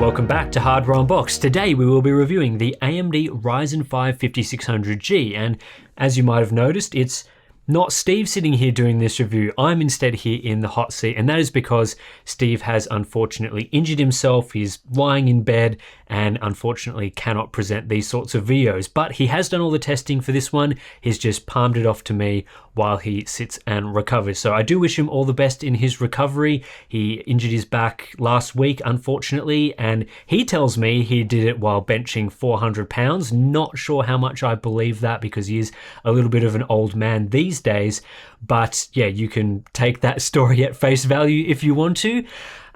Welcome back to Hardware Unboxed. Today we will be reviewing the AMD Ryzen 5 5600G, and as you might have noticed, it's not Steve sitting here doing this review. I'm instead here in the hot seat, and that is because Steve has unfortunately injured himself. He's lying in bed and unfortunately cannot present these sorts of videos, but he has done all the testing for this one. He's just palmed it off to me while he sits and recovers. So I do wish him all the best in his recovery. He injured his back last week, unfortunately, and he tells me he did it while benching 400 pounds. Not sure how much I believe that because he is a little bit of an old man these days, but yeah, you can take that story at face value if you want to.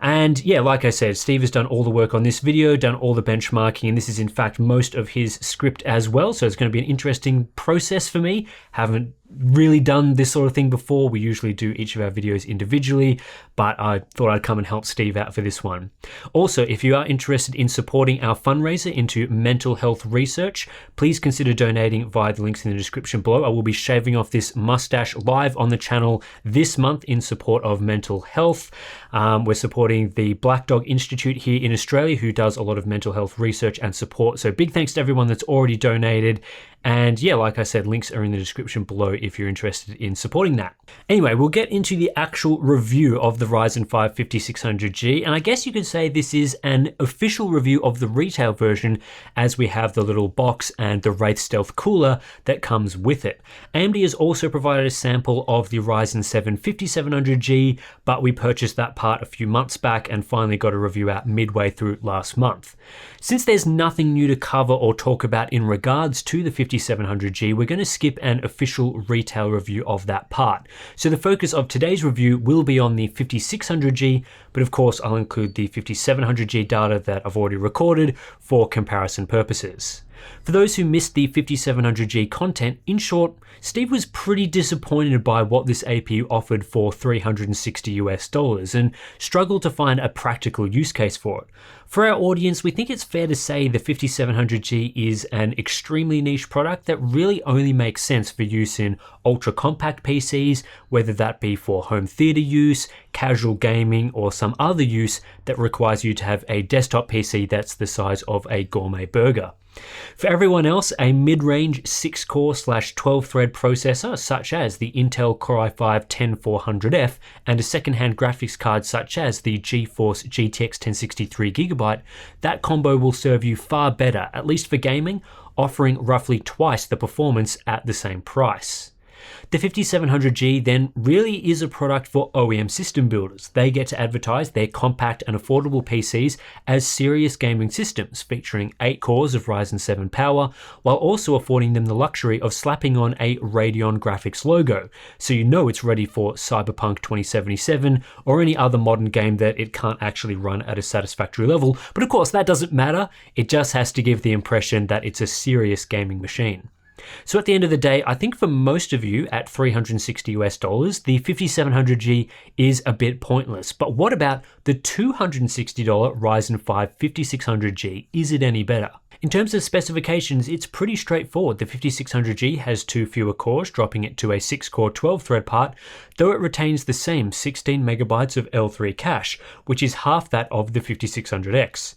And yeah, like I said, Steve has done all the work on this video, done all the benchmarking, and this is in fact most of his script as well. So it's going to be an interesting process for me. Haven't really done this sort of thing before. We usually do each of our videos individually, but I thought I'd come and help Steve out for this one. Also, if you are interested in supporting our fundraiser into mental health research, please consider donating via the links in the description below. I will be shaving off this mustache live on the channel this month in support of mental health. We're supporting the Black Dog Institute here in Australia, who does a lot of mental health research and support. So big thanks to everyone that's already donated. And yeah, like I said, links are in the description below if you're interested in supporting that. Anyway, we'll get into the actual review of the Ryzen 5 5600G. And I guess you could say this is an official review of the retail version, as we have the little box and the Wraith Stealth cooler that comes with it. AMD has also provided a sample of the Ryzen 7 5700G, but we purchased that part a few months back and finally got a review out midway through last month. Since there's nothing new to cover or talk about in regards to the 5700G, we're going to skip an official retail review of that part. So the focus of today's review will be on the 5600G, but of course I'll include the 5700G data that I've already recorded for comparison purposes. For those who missed the 5700G content, in short, Steve was pretty disappointed by what this APU offered for $360 and struggled to find a practical use case for it. For our audience, we think it's fair to say the 5700G is an extremely niche product that really only makes sense for use in ultra compact PCs, whether that be for home theater use, casual gaming, or some other use that requires you to have a desktop PC that's the size of a gourmet burger. For everyone else, a mid-range 6-core/12-thread processor such as the Intel Core i5-10400F and a second-hand graphics card such as the GeForce GTX 1063GB, that combo will serve you far better, at least for gaming, offering roughly twice the performance at the same price. The 5700G then really is a product for OEM system builders. They get to advertise their compact and affordable PCs as serious gaming systems featuring 8 cores of Ryzen 7 power, while also affording them the luxury of slapping on a Radeon graphics logo, so you know it's ready for Cyberpunk 2077 or any other modern game that it can't actually run at a satisfactory level. But of course that doesn't matter, it just has to give the impression that it's a serious gaming machine. So at the end of the day, I think for most of you at $360, the 5700G is a bit pointless. But what about the $260 Ryzen 5 5600G? Is it any better? In terms of specifications, it's pretty straightforward. The 5600G has 2 fewer cores, dropping it to a 6-core 12-thread part, though it retains the same 16 megabytes of L3 cache, which is half that of the 5600X.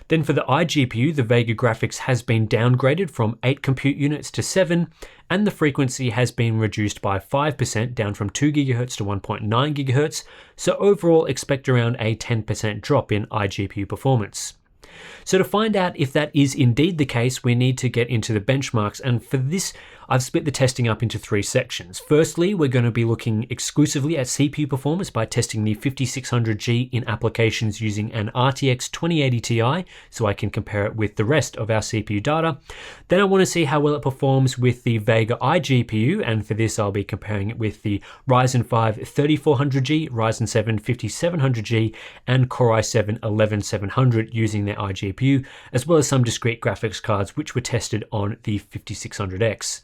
Then for the iGPU, the Vega graphics has been downgraded from 8 compute units to 7, and the frequency has been reduced by 5%, down from 2 GHz to 1.9 GHz, so overall expect around a 10% drop in iGPU performance. So to find out if that is indeed the case, we need to get into the benchmarks, and for this I've split the testing up into 3 sections. Firstly, we're going to be looking exclusively at CPU performance by testing the 5600G in applications using an RTX 2080 Ti, so I can compare it with the rest of our CPU data. Then I want to see how well it performs with the Vega iGPU, and for this I'll be comparing it with the Ryzen 5 3400G, Ryzen 7 5700G, and Core i7 11700 using their iGPU, as well as some discrete graphics cards which were tested on the 5600X.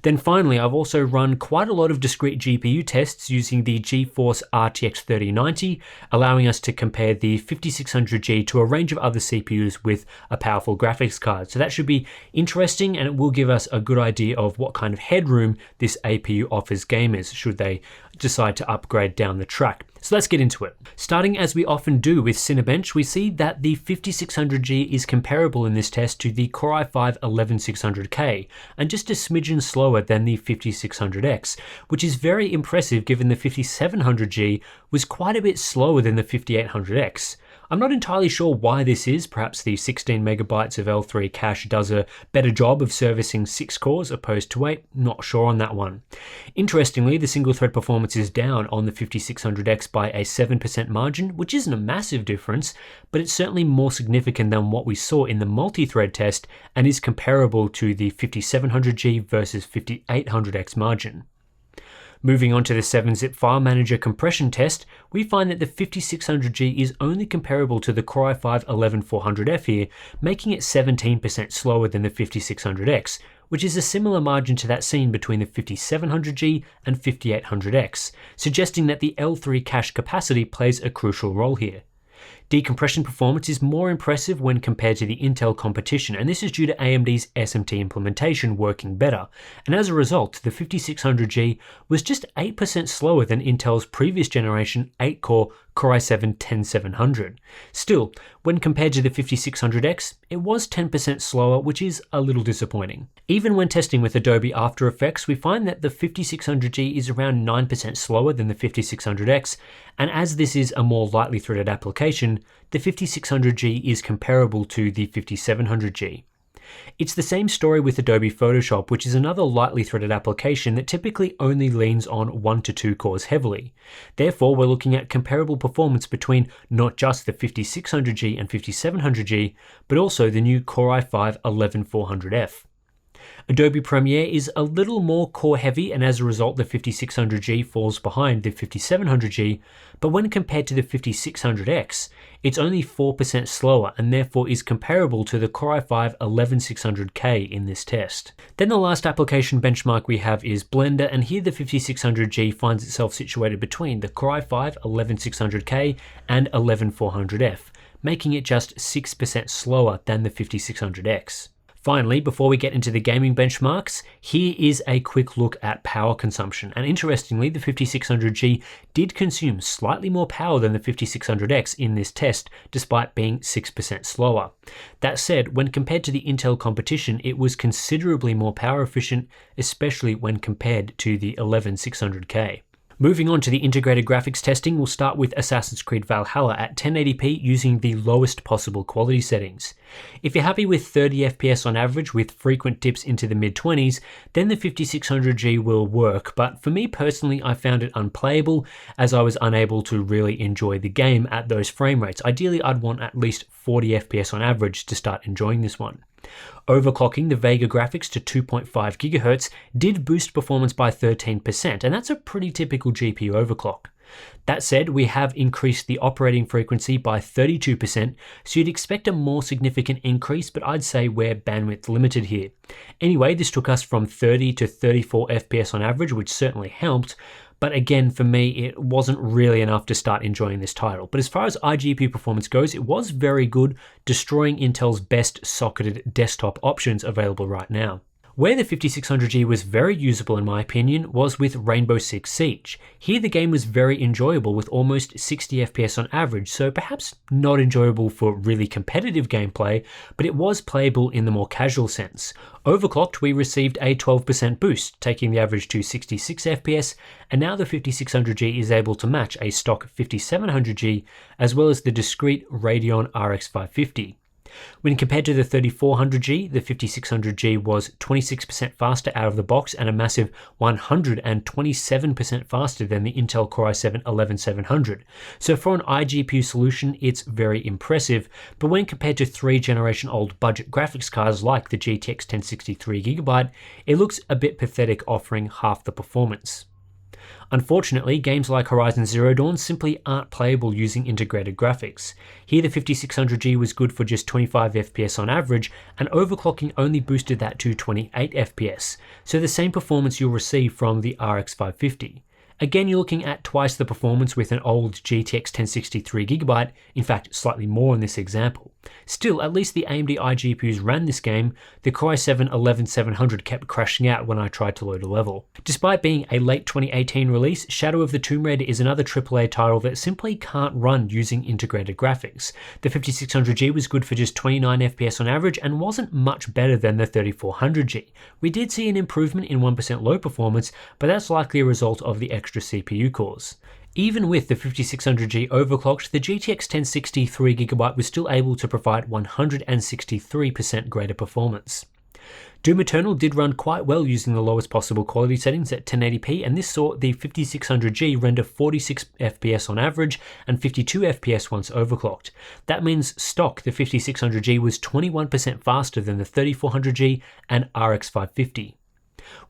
Then finally, I've also run quite a lot of discrete GPU tests using the GeForce RTX 3090, allowing us to compare the 5600G to a range of other CPUs with a powerful graphics card. So that should be interesting, and it will give us a good idea of what kind of headroom this APU offers gamers should they decide to upgrade down the track. So let's get into it. Starting as we often do with Cinebench, we see that the 5600G is comparable in this test to the Core i5-11600K, and just a smidgen slower than the 5600X, which is very impressive given the 5700G was quite a bit slower than the 5800X. I'm not entirely sure why this is. Perhaps the 16 megabytes of L3 cache does a better job of servicing 6 cores opposed to 8. Not sure on that one. Interestingly, the single thread performance is down on the 5600X by a 7% margin, which isn't a massive difference, but it's certainly more significant than what we saw in the multi-thread test and is comparable to the 5700G versus 5800X margin. Moving on to the 7-zip file manager compression test, we find that the 5600G is only comparable to the Core i5-11400F here, making it 17% slower than the 5600X, which is a similar margin to that seen between the 5700G and 5800X, suggesting that the L3 cache capacity plays a crucial role here. Decompression performance is more impressive when compared to the Intel competition, and this is due to AMD's SMT implementation working better, and as a result, the 5600G was just 8% slower than Intel's previous generation 8-core Core i7-10700. Still, when compared to the 5600X, it was 10% slower, which is a little disappointing. Even when testing with Adobe After Effects, we find that the 5600G is around 9% slower than the 5600X, and as this is a more lightly threaded application, the 5600G is comparable to the 5700G. It's the same story with Adobe Photoshop, which is another lightly threaded application that typically only leans on 1 to 2 cores heavily. Therefore, we're looking at comparable performance between not just the 5600G and 5700G, but also the new Core i5-11400F. Adobe Premiere is a little more core heavy, and as a result the 5600G falls behind the 5700G, but when compared to the 5600X, it's only 4% slower and therefore is comparable to the Core i5-11600K in this test. Then the last application benchmark we have is Blender, and here the 5600G finds itself situated between the Core i5-11600K and 11400F, making it just 6% slower than the 5600X. Finally, before we get into the gaming benchmarks, here is a quick look at power consumption. And interestingly, the 5600G did consume slightly more power than the 5600X in this test, despite being 6% slower. That said, when compared to the Intel competition, it was considerably more power efficient, especially when compared to the 11600K. Moving on to the integrated graphics testing, we'll start with Assassin's Creed Valhalla at 1080p using the lowest possible quality settings. If you're happy with 30 FPS on average with frequent dips into the mid-20s, then the 5600G will work, but for me personally I found it unplayable as I was unable to really enjoy the game at those frame rates. Ideally I'd want at least 40 FPS on average to start enjoying this one. Overclocking the Vega graphics to 2.5 GHz did boost performance by 13%, and that's a pretty typical GPU overclock. That said, we have increased the operating frequency by 32%, so you'd expect a more significant increase, but I'd say we're bandwidth limited here. Anyway, this took us from 30 to 34 FPS on average, which certainly helped, but again, for me, it wasn't really enough to start enjoying this title. But as far as iGPU performance goes, it was very good, destroying Intel's best socketed desktop options available right now. Where the 5600G was very usable in my opinion was with Rainbow Six Siege. Here the game was very enjoyable with almost 60 FPS on average, so perhaps not enjoyable for really competitive gameplay, but it was playable in the more casual sense. Overclocked, we received a 12% boost, taking the average to 66 FPS, and now the 5600G is able to match a stock 5700G as well as the discrete Radeon RX 550. When compared to the 3400G, the 5600G was 26% faster out of the box and a massive 127% faster than the Intel Core i7-11700. So for an iGPU solution, it's very impressive, but when compared to 3-generation-old budget graphics cards like the GTX 1063GB, it looks a bit pathetic, offering half the performance. Unfortunately, games like Horizon Zero Dawn simply aren't playable using integrated graphics. Here the 5600G was good for just 25 FPS on average, and overclocking only boosted that to 28 FPS, so the same performance you'll receive from the RX 550. Again, you're looking at twice the performance with an old GTX 1063GB, in fact slightly more in this example. Still, at least the AMD iGPUs ran this game. The Core i7-11700 kept crashing out when I tried to load a level. Despite being a late 2018 release, Shadow of the Tomb Raider is another AAA title that simply can't run using integrated graphics. The 5600G was good for just 29 FPS on average and wasn't much better than the 3400G. We did see an improvement in 1% low performance, but that's likely a result of the extra CPU cores. Even with the 5600G overclocked, the GTX 1060 3GB was still able to provide 163% greater performance. Doom Eternal did run quite well using the lowest possible quality settings at 1080p, and this saw the 5600G render 46 FPS on average and 52 FPS once overclocked. That means stock, the 5600G was 21% faster than the 3400G and RX 550.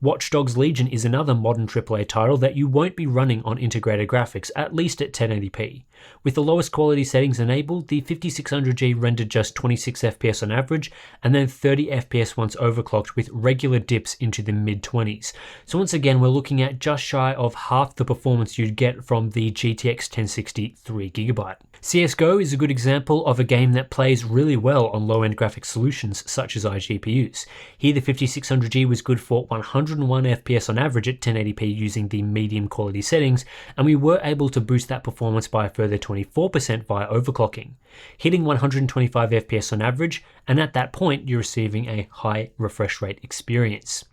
Watch Dogs Legion is another modern AAA title that you won't be running on integrated graphics, at least at 1080p. With the lowest quality settings enabled, the 5600G rendered just 26 FPS on average, and then 30 FPS once overclocked with regular dips into the mid-20s. So once again, we're looking at just shy of half the performance you'd get from the GTX 1060 3GB. CSGO is a good example of a game that plays really well on low-end graphics solutions such as iGPUs. Here the 5600G was good for 101 FPS on average at 1080p using the medium quality settings, and we were able to boost that performance by a further 24% via overclocking, hitting 125 FPS on average, and at that point you're receiving a high refresh rate experience.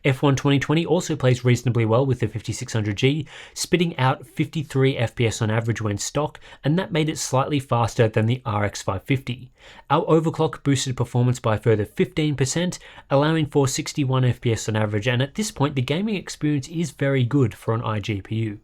F1 2020 also plays reasonably well with the 5600G, spitting out 53 FPS on average when stock, and that made it slightly faster than the RX 550. Our overclock boosted performance by a further 15%, allowing for 61 FPS on average, and at this point the gaming experience is very good for an iGPU.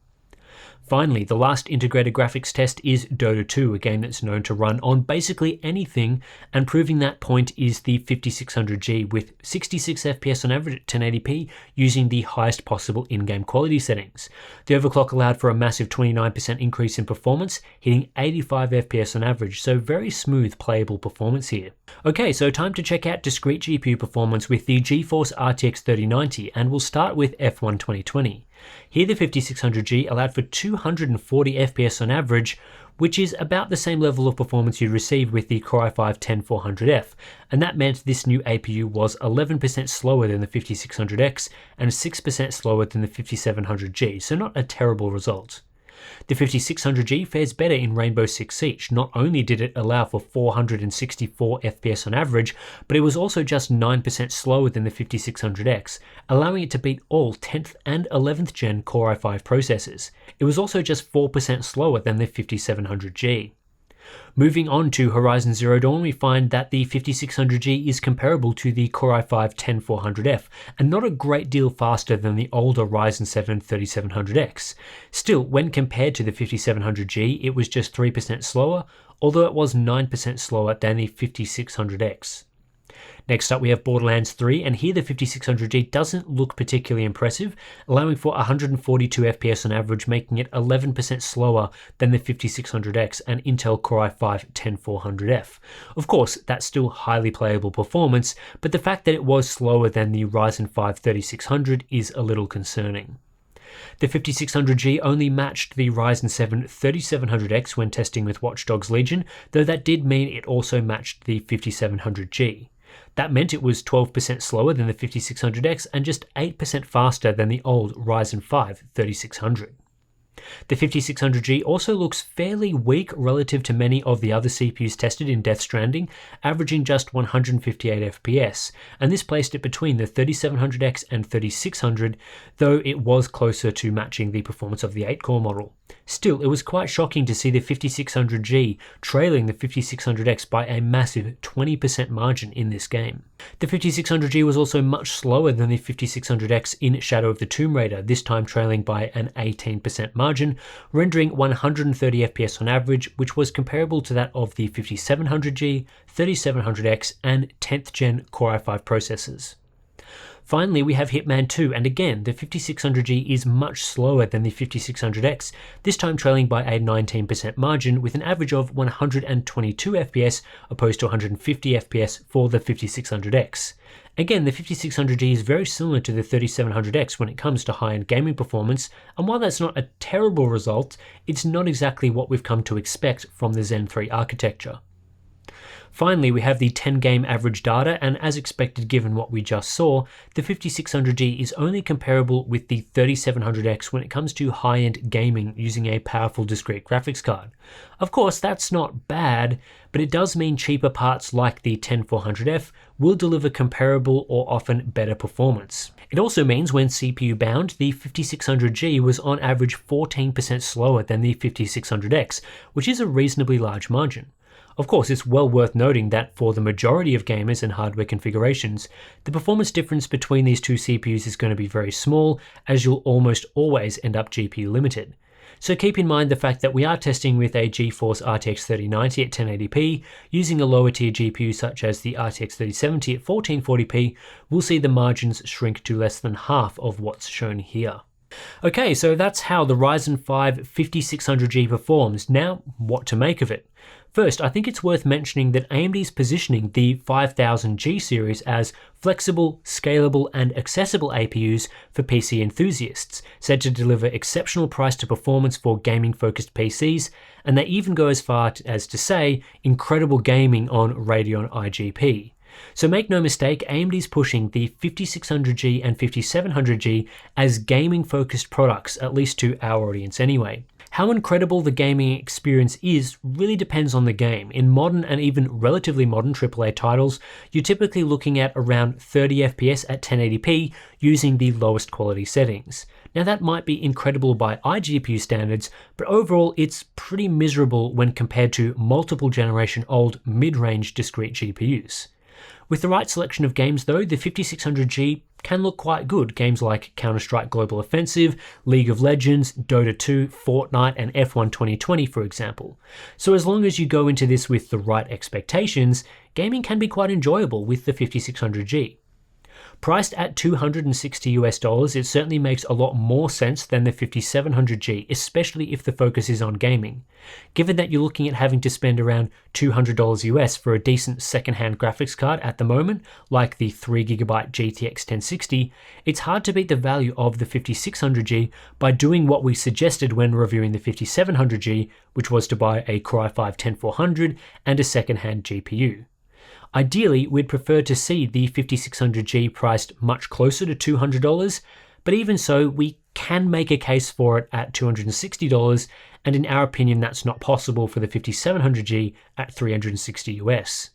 Finally, the last integrated graphics test is Dota 2, a game that's known to run on basically anything, and proving that point is the 5600G with 66 FPS on average at 1080p using the highest possible in-game quality settings. The overclock allowed for a massive 29% increase in performance, hitting 85 FPS on average, so very smooth playable performance here. Okay, so time to check out discrete GPU performance with the GeForce RTX 3090, and we'll start with F1 2020. Here the 5600G allowed for 240 FPS on average, which is about the same level of performance you'd receive with the Core i5-10400F, and that meant this new APU was 11% slower than the 5600X and 6% slower than the 5700G, so not a terrible result. The 5600G fares better in Rainbow Six Siege. Not only did it allow for 464 FPS on average, but it was also just 9% slower than the 5600X, allowing it to beat all 10th and 11th gen Core i5 processors. It was also just 4% slower than the 5700G. Moving on to Horizon Zero Dawn, we find that the 5600G is comparable to the Core i5-10400F, and not a great deal faster than the older Ryzen 7 3700X. Still, when compared to the 5700G, it was just 3% slower, although it was 9% slower than the 5600X. Next up we have Borderlands 3, and here the 5600G doesn't look particularly impressive, allowing for 142 FPS on average, making it 11% slower than the 5600X and Intel Core i5-10400F. Of course, that's still highly playable performance, but the fact that it was slower than the Ryzen 5 3600 is a little concerning. The 5600G only matched the Ryzen 7 3700X when testing with Watch Dogs Legion, though that did mean it also matched the 5700G. That meant it was 12% slower than the 5600X and just 8% faster than the old Ryzen 5 3600. The 5600G also looks fairly weak relative to many of the other CPUs tested in Death Stranding, averaging just 158 FPS, and this placed it between the 3700X and 3600, though it was closer to matching the performance of the 8-core model. Still, it was quite shocking to see the 5600G trailing the 5600X by a massive 20% margin in this game. The 5600G was also much slower than the 5600X in Shadow of the Tomb Raider, this time trailing by an 18% margin, rendering 130 FPS on average, which was comparable to that of the 5700G, 3700X, and 10th gen Core i5 processors. Finally, we have Hitman 2, and again, the 5600G is much slower than the 5600X, this time trailing by a 19% margin with an average of 122 FPS opposed to 150 FPS for the 5600X. Again, the 5600G is very similar to the 3700X when it comes to high-end gaming performance, and while that's not a terrible result, it's not exactly what we've come to expect from the Zen 3 architecture. Finally, we have the 10-game average data, and as expected given what we just saw, the 5600G is only comparable with the 3700X when it comes to high-end gaming using a powerful discrete graphics card. Of course, that's not bad, but it does mean cheaper parts like the 10400F will deliver comparable or often better performance. It also means when CPU bound, the 5600G was on average 14% slower than the 5600X, which is a reasonably large margin. Of course, it's well worth noting that for the majority of gamers and hardware configurations, the performance difference between these two CPUs is going to be very small, as you'll almost always end up GPU limited. So keep in mind the fact that we are testing with a GeForce RTX 3090 at 1080p, using a lower tier GPU such as the RTX 3070 at 1440p, we'll see the margins shrink to less than half of what's shown here. Okay, so that's how the Ryzen 5 5600G performs. Now, what to make of it? First, I think it's worth mentioning that AMD is positioning the 5000G series as flexible, scalable, and accessible APUs for PC enthusiasts, said to deliver exceptional price to performance for gaming-focused PCs, and they even go as far as to say incredible gaming on Radeon iGPU. So make no mistake, AMD is pushing the 5600G and 5700G as gaming-focused products, at least to our audience anyway. How incredible the gaming experience is really depends on the game. In modern and even relatively modern AAA titles, you're typically looking at around 30 FPS at 1080p using the lowest quality settings. Now that might be incredible by iGPU standards, but overall it's pretty miserable when compared to multiple generation old mid-range discrete GPUs. With the right selection of games though, the 5600G can look quite good. Games like Counter-Strike Global Offensive, League of Legends, Dota 2, Fortnite, and F1 2020 for example. So as long as you go into this with the right expectations, gaming can be quite enjoyable with the 5600G. Priced at $260 US, it certainly makes a lot more sense than the 5700G, especially if the focus is on gaming. Given that you're looking at having to spend around $200 US for a decent second-hand graphics card at the moment, like the 3GB GTX 1060, it's hard to beat the value of the 5600G by doing what we suggested when reviewing the 5700G, which was to buy a Core i5-10400 and a second-hand GPU. Ideally, we'd prefer to see the 5600G priced much closer to $200, but even so, we can make a case for it at $260, and in our opinion, that's not possible for the 5700G at $360 US.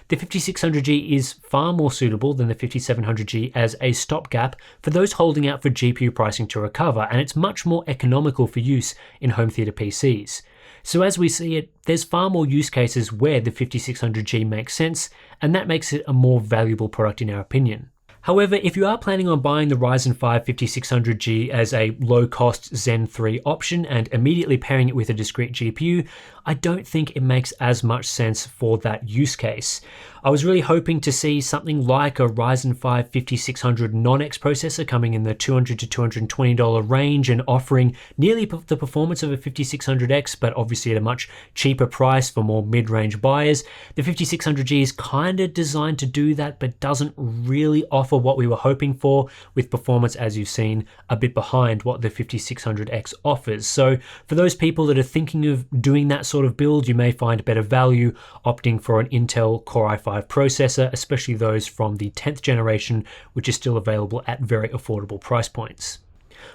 The 5600G is far more suitable than the 5700G as a stopgap for those holding out for GPU pricing to recover, and it's much more economical for use in home theater PCs. So as we see it, there's far more use cases where the 5600G makes sense, and that makes it a more valuable product in our opinion. However, if you are planning on buying the Ryzen 5 5600G as a low-cost Zen 3 option and immediately pairing it with a discrete GPU, I don't think it makes as much sense for that use case. I was really hoping to see something like a Ryzen 5 5600 non-X processor coming in the $200 to $220 range and offering nearly the performance of a 5600X, but obviously at a much cheaper price for more mid-range buyers. The 5600G is kind of designed to do that, but doesn't really offer what we were hoping for, with performance, as you've seen, a bit behind what the 5600X offers. So for those people that are thinking of doing that sort of build, you may find better value opting for an Intel Core i5 processor, especially those from the 10th generation, which is still available at very affordable price points.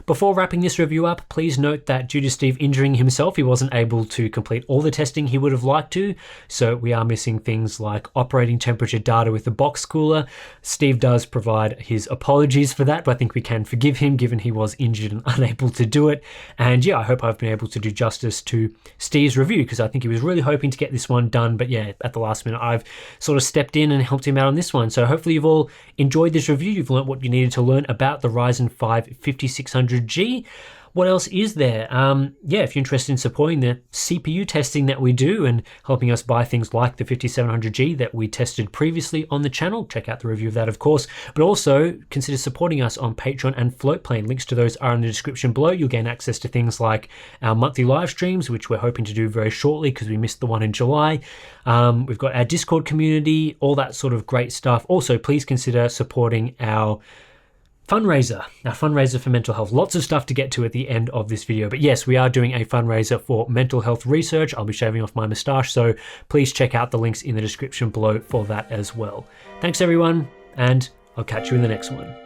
Before wrapping this review up, please note that due to Steve injuring himself, he wasn't able to complete all the testing he would have liked to, so we are missing things like operating temperature data with the box cooler. Steve does provide his apologies for that, but I think we can forgive him given he was injured and unable to do it. And yeah, I hope I've been able to do justice to Steve's review, because I think he was really hoping to get this one done, but yeah, at the last minute I've sort of stepped in and helped him out on this one. So hopefully you've all enjoyed this review. You've learned what you needed to learn about the Ryzen 5 5600G. What else is there? Yeah, if you're interested in supporting the CPU testing that we do and helping us buy things like the 5700G that we tested previously on the channel, check out the review of that, of course, but also consider supporting us on Patreon and Floatplane. Links to those are in the description below. You'll gain access to things like our monthly live streams, which we're hoping to do very shortly because we missed the one in July. We've got our Discord community, all that sort of great stuff. Also, please consider supporting our fundraiser, our fundraiser for mental health. Lots of stuff to get to at the end of this video, but yes, we are doing a fundraiser for mental health research. I'll be shaving off my moustache, so please check out the links in the description below for that as well. Thanks everyone, and I'll catch you in the next one.